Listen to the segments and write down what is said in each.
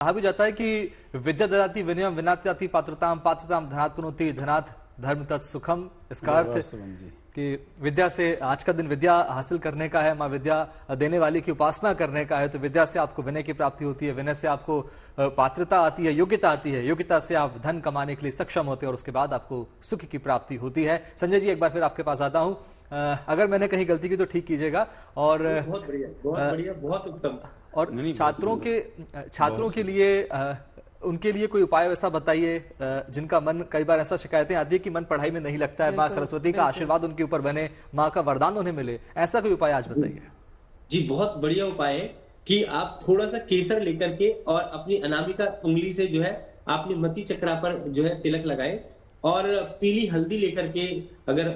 कहा भी जाता है कि विद्या ददाति विनयम विनाति जाति पात्रताम पात्रताम धनात् कुनोति धनात् धर्म तत् सुखम। इसका अर्थ कि विद्या से आज का दिन विद्या हासिल करने का है, माँ विद्या देने वाली की उपासना करने का है। तो विद्या से आपको विनय की प्राप्ति होती है, विनय से आपको पात्रता आती है, योग्यता आती है, योग्यता से आप धन कमाने के लिए सक्षम होते हैं और उसके बाद आपको सुख की प्राप्ति होती है। संजय जी, एक बार फिर आपके पास आता हूँ। अगर मैंने कहीं गलती की तो ठीक कीजिएगा। और बहुत बढ़िया, बहुत बढ़िया, बहुत उत्तम। और छात्रों के लिए उनके लिए कोई उपाय वैसा बताइए जिनका मन, कई बार ऐसा शिकायतें आती है कि मन पढ़ाई में नहीं लगता है, माँ सरस्वती का आशीर्वाद उनके ऊपर बने, माँ का वरदान उन्हें मिले, ऐसा कोई उपाय आज बताइए। जी, बहुत बढ़िया उपाय है कि आप थोड़ा सा केसर लेकर के और अपनी अनामिका उंगली से जो है आपने मति चक्रा पर जो है तिलक लगाए और पीली हल्दी लेकर के, अगर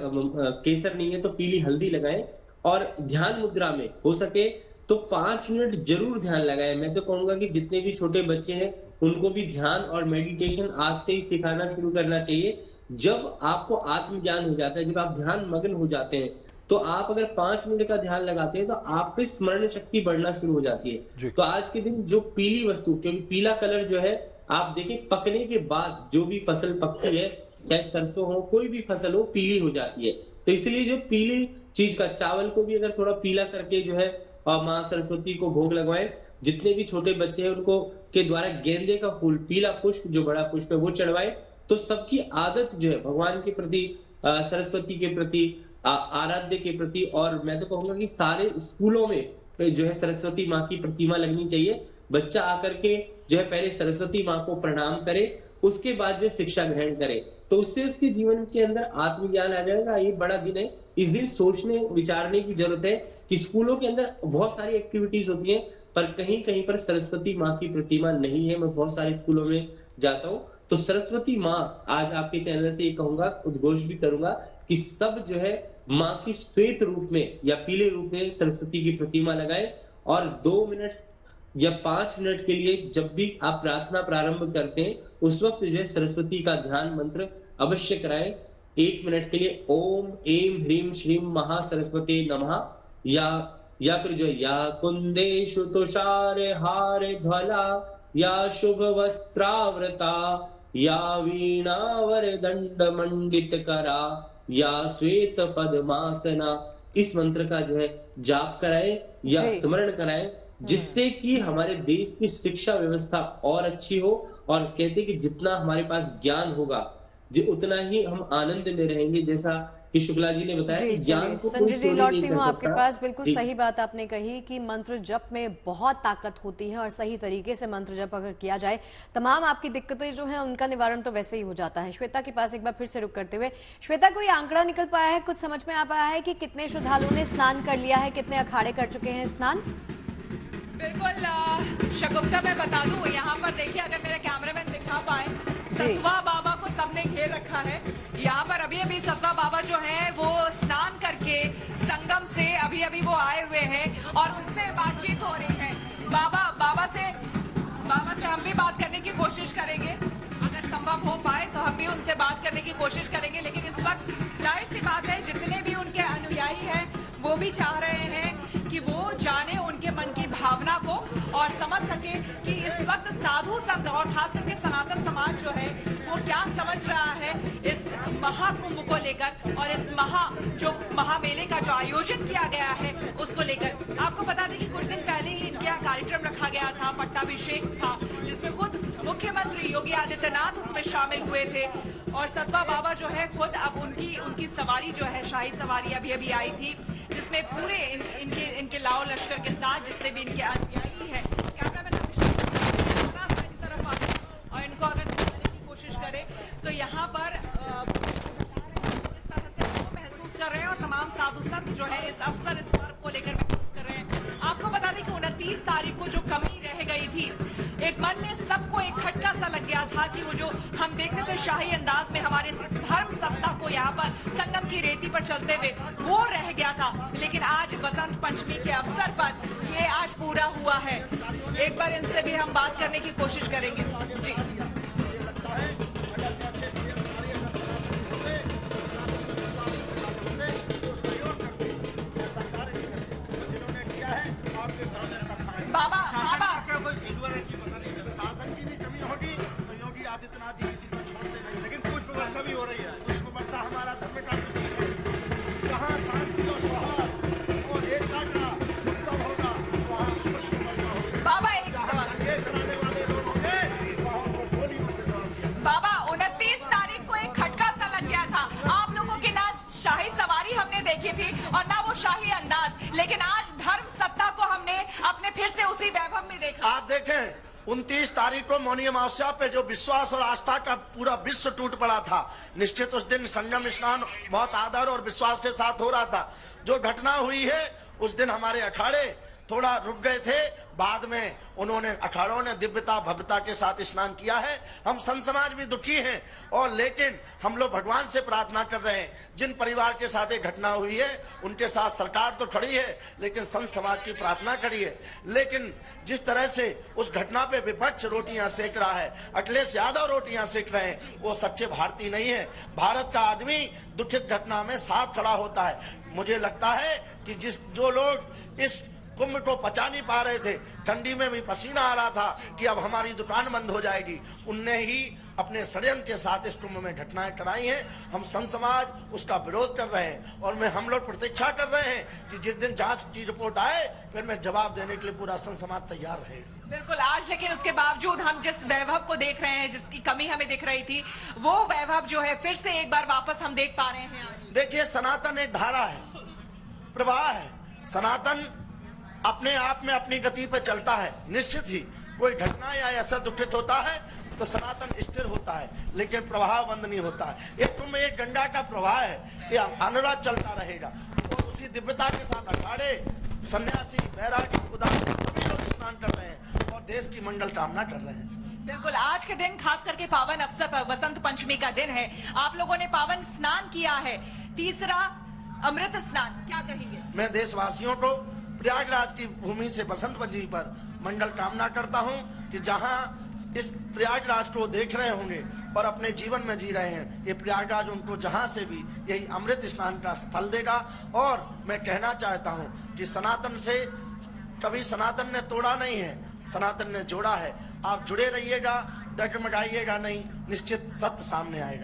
केसर नहीं है तो पीली हल्दी लगाएं और ध्यान मुद्रा में हो सके तो 5 मिनट जरूर ध्यान लगाएं। मैं तो कहूंगा कि जितने भी छोटे बच्चे हैं उनको भी ध्यान और मेडिटेशन आज से ही सिखाना शुरू करना चाहिए। जब आपको आत्मज्ञान हो जाता है, जब आप ध्यान मग्न हो जाते हैं, तो आप अगर 5 मिनट का ध्यान लगाते हैं तो आपकी स्मरण शक्ति बढ़ना शुरू हो जाती है। तो आज के दिन जो पीली वस्तु, क्योंकि पीला कलर जो है आप देखें पकने के बाद जो भी फसल पकती है, चाहे सरसों हो, कोई भी फसल हो, पीली हो जाती है। तो इसलिए जो पीली चीज का, चावल को भी अगर थोड़ा पीला करके जो है और माँ सरस्वती को भोग लगवाएं। जितने भी छोटे बच्चे हैं उनको के द्वारा गेंदे का फूल, पीला पुष्प जो बड़ा पुष्प है, वो चढ़वाए। तो सबकी आदत जो है भगवान के प्रति, सरस्वती के प्रति, आराध्य के प्रति, और मैं तो कहूंगा कि सारे स्कूलों में जो है सरस्वती माँ की प्रतिमा लगनी चाहिए। बच्चा आकर के जो है पहले सरस्वती माँ को प्रणाम करे, उसके बाद जो शिक्षा ग्रहण करे, तो उससे उसके जीवन के अंदर आत्मज्ञान आ जाएगा। ये बड़ा दिन है, इस दिन सोचने विचारने की जरूरत है कि स्कूलों के अंदर बहुत सारी एक्टिविटीज होती हैं पर कहीं कहीं पर सरस्वती माँ की प्रतिमा नहीं है। मैं बहुत सारे स्कूलों में जाता हूँ, तो सरस्वती माँ, आज आपके चैनल से ये कहूंगा, उद्घोष भी करूंगा कि सब जो है माँ की श्वेत रूप में या पीले रूप में सरस्वती की प्रतिमा लगाए और 2 मिनट या 5 मिनट के लिए जब भी आप प्रार्थना प्रारंभ करते हैं उस वक्त जो है सरस्वती का ध्यान मंत्र अवश्य कराएं। 1 मिनट के लिए ओम ऐं ह्रीं श्रीं महा सरस्वती नमः, या फिर जो या कुंदेशु तुषार हार ध्वला, या शुभ वस्त्रावृता, या वीणावर दंड मंडित करा, या श्वेत पद्मासना, इस मंत्र का जो है जाप कराएं या स्मरण कराएं, जिससे कि हमारे देश की शिक्षा व्यवस्था और अच्छी हो। और कहते कि जितना हमारे पास ज्ञान होगा उतना ही हम आनंद में रहेंगे, जैसा कि शुक्ला जी ने बताया कि ज्ञान को संजय जी, लौटती हूँ आपके पास। बिल्कुल सही बात आपने कही कि मंत्र जप में बहुत ताकत होती है और सही तरीके से मंत्र जप अगर किया जाए, तमाम आपकी दिक्कतें जो हैं उनका निवारण तो वैसे ही हो जाता है। श्वेता के पास एक बार फिर से रुक करते हुए, श्वेता, कोई आंकड़ा निकल पाया है, कुछ समझ में आ पाया है कि कितने श्रद्धालुओं ने स्नान कर लिया है, कितने अखाड़े कर चुके हैं स्नान? बिल्कुल शगुफ्ता, मैं बता दूं, यहाँ पर देखिए, अगर मेरे कैमरामैन दिखा पाए, सतवा बाबा को सबने घेर रखा है। यहाँ पर अभी अभी सतवा बाबा जो है वो स्नान करके संगम से अभी वो आए हुए हैं और उनसे बातचीत हो रही है। बाबा से हम भी बात करने की कोशिश करेंगे, अगर संभव हो पाए तो हम भी उनसे बात करने की कोशिश करेंगे। लेकिन इस वक्त जाहिर सी बात है, जितने भी उनके अनुयायी हैं वो भी चाह रहे हैं कि वो जाने उनके मन की भावना को और समझ सके कि इस वक्त साधु संत और खास करके सनातन समाज जो है वो क्या समझ रहा है इस महाकुंभ को लेकर और इस महामेले का जो आयोजन किया गया है उसको लेकर। आपको बता दें कि कुछ दिन पहले ही इनके यहाँ कार्यक्रम रखा गया था, पट्टाभिषेक था, जिसमें खुद मुख्यमंत्री योगी आदित्यनाथ उसमें शामिल हुए थे और सतवा बाबा जो है खुद अब उनकी सवारी जो है, शाही सवारी अभी आई थी, जिसमें पूरे इनके लाओ लश्कर के साथ जितने भी इनके अनुयायी हैं, कैमरामैन तरफ आते और इनको अगर दिखाने की कोशिश करें तो यहाँ पर इस तरह से महसूस कर रहे हैं और तमाम साधु संत जो है इस अवसर, इस पर्व को लेकर महसूस कर रहे हैं। आपको बता दें कि 29 तारीख को जो कमी रह गई थी, एक मन में सबको एक खटका सा लग गया था कि वो जो हम देखते थे शाही अंदाज में हमारे धर्म सत्ता को यहाँ पर संगम की रेती पर चलते हुए, वो रह गया था। लेकिन आज बसंत पंचमी के अवसर पर ये आज पूरा हुआ है। एक बार इनसे भी हम बात करने की कोशिश करेंगे। जी, बाबा जितना जी किसी को छोड़ते नहीं, लेकिन पुष्प वर्षा भी हो रही है। पुष्प वर्षा हमारा धर्म का सूचक है। जहाँ शांति और सौहार्द और एकता का उत्सव होगा, वहाँ पुष्प वर्षा होगी। बाबा एक सवाल, दंगे कराने वाले लोग होंगे, वहाँ उनको गोलियों से जवाब दिया। बाबा 29 तारीख को एक खटका सा लग गया था। आप लोगों की ना शाही सवारी हमने देखी थी और ना वो शाही अंदाज, लेकिन आज धर्म सत्ता को हमने अपने फिर से उसी वैभव में देखा। आप देखें 29 तारीख को मौनी अमावस्या पे जो विश्वास और आस्था का पूरा विश्व टूट पड़ा था, निश्चित उस दिन संगम स्नान बहुत आदर और विश्वास के साथ हो रहा था। जो घटना हुई है उस दिन हमारे अखाड़े थोड़ा रुक गए थे, बाद में उन्होंने अखाड़ों ने दिव्यता भव्यता के साथ स्नान किया है। हम संत समाज भी दुखी हैं, और लेकिन हम लोग भगवान से प्रार्थना कर रहे हैं, जिन परिवार के साथ ये घटना हुई है उनके साथ सरकार तो खड़ी है, लेकिन संत समाज की प्रार्थना करी है। लेकिन जिस तरह से उस घटना पे विपक्ष रोटियां सेक रहा है, अखिलेश यादव रोटियां सेक रहे हैं, वो सच्चे भारतीय नहीं है। भारत का आदमी दुखित घटना में साथ खड़ा होता है। मुझे लगता है कि जो लोग इस कुंभ को पचा नहीं पा रहे थे, ठंडी में भी पसीना आ रहा था कि अब हमारी दुकान बंद हो जाएगी, उनने ही अपने षड्यंत्र के साथ इस कुंभ में घटनाएं कराई हैं। हम संत समाज उसका विरोध कर रहे हैं, और हम लोग प्रतीक्षा कर रहे हैं कि जिस दिन जांच की रिपोर्ट आए फिर मैं जवाब देने के लिए पूरा संत समाज तैयार रहेगा। बिल्कुल, आज लेकिन उसके बावजूद हम जिस वैभव को देख रहे हैं, जिसकी कमी हमें दिख रही थी, वो वैभव जो है फिर से एक बार वापस हम देख पा रहे हैं आज। देखिए, सनातन एक धारा है, प्रवाह है। सनातन अपने आप में अपनी गति पर चलता है। निश्चित ही कोई घटना या ऐसा दुखित होता है तो सनातन स्थिर होता है, लेकिन प्रवाह बंद नहीं होता है। ये कुंभ एक गंगा का प्रवाह है, ये अनुराग चलता रहेगा, और उसी दिव्यता के साथ अखाड़े, सन्यासी, बैरागी, उदासी सभी लोग स्नान कर रहे हैं और देश की मंगल कामना कर रहे हैं। बिल्कुल, आज के दिन खास करके पावन अवसर पर वसंत पंचमी का दिन है, आप लोगों ने पावन स्नान किया है, तीसरा अमृत स्नान, क्या कहेंगे? मैं देशवासियों को प्रयागराज की भूमि से बसंत पंचमी पर मंगल कामना करता हूं कि जहां इस प्रयागराज को देख रहे होंगे और अपने जीवन में जी रहे हैं, ये प्रयागराज उनको जहां से भी यही अमृत स्नान का फल देगा। और मैं कहना चाहता हूं कि सनातन से कभी सनातन ने तोड़ा नहीं है, सनातन ने जोड़ा है। आप जुड़े रहिएगा, डगमगाइएगा नहीं, निश्चित सत्य सामने आएगा।